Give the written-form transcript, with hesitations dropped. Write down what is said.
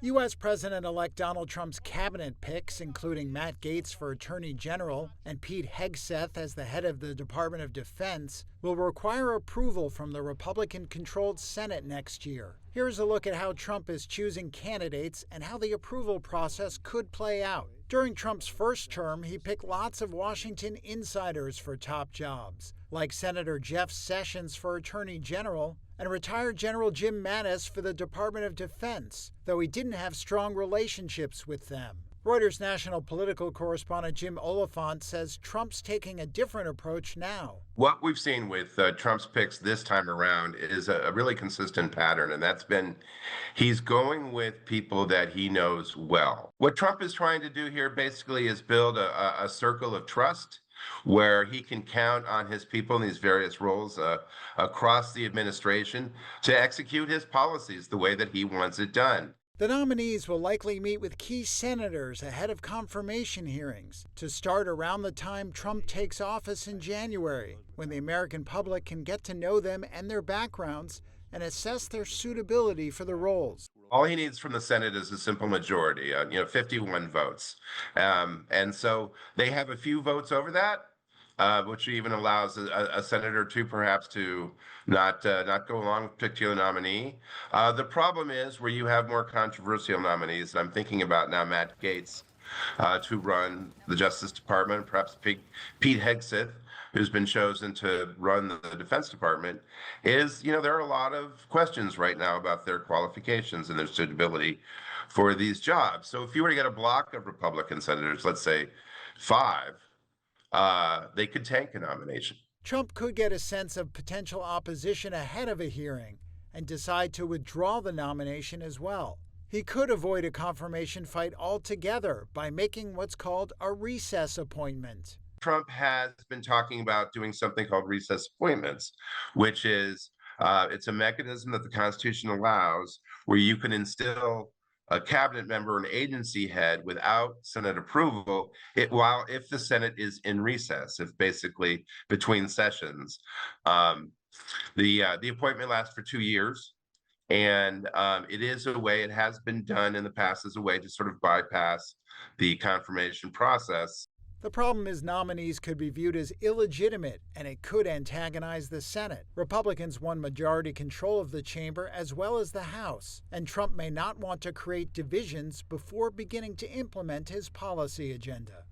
U.S. President-elect Donald Trump's cabinet picks, including Matt Gaetz for Attorney General and Pete Hegseth as the head of the Department of Defense, will require approval from the Republican-controlled Senate next year. Here's a look at how Trump is choosing candidates and how the approval process could play out. During Trump's first term, he picked lots of Washington insiders for top jobs, like Senator Jeff Sessions for Attorney General and retired General Jim Mattis for the Department of Defense, though he didn't have strong relationships with them. Reuters national political correspondent Jim Oliphant says Trump's taking a different approach now. What we've seen with Trump's picks this time around is a really consistent pattern, and that's been he's going with people that he knows well. What Trump is trying to do here basically is build a circle of trust where he can count on his people in these various roles across the administration to execute his policies the way that he wants it done. The nominees will likely meet with key senators ahead of confirmation hearings to start around the time Trump takes office in January, when the American public can get to know them and their backgrounds and assess their suitability for the roles. All he needs from the Senate is a simple majority, 51 votes. And so they have a few votes over that, which even allows a senator or two perhaps to not go along with a particular nominee. The problem is where you have more controversial nominees, and I'm thinking about now Matt Gaetz to run the Justice Department, perhaps Pete Hegseth, who's been chosen to run the Defense Department, is, there are a lot of questions right now about their qualifications and their suitability for these jobs. So if you were to get a block of Republican senators, let's say 5, they could tank a nomination. Trump could get a sense of potential opposition ahead of a hearing and decide to withdraw the nomination as well. He could avoid a confirmation fight altogether by making what's called a recess appointment. Trump has been talking about doing something called recess appointments, which is it's a mechanism that the Constitution allows where you can instill a cabinet member, an agency head, without Senate approval, if the Senate is in recess, if basically between sessions. The appointment lasts for 2 years, and it has been done in the past as a way to sort of bypass the confirmation process. The problem is nominees could be viewed as illegitimate, and it could antagonize the Senate. Republicans won majority control of the chamber as well as the House, and Trump may not want to create divisions before beginning to implement his policy agenda.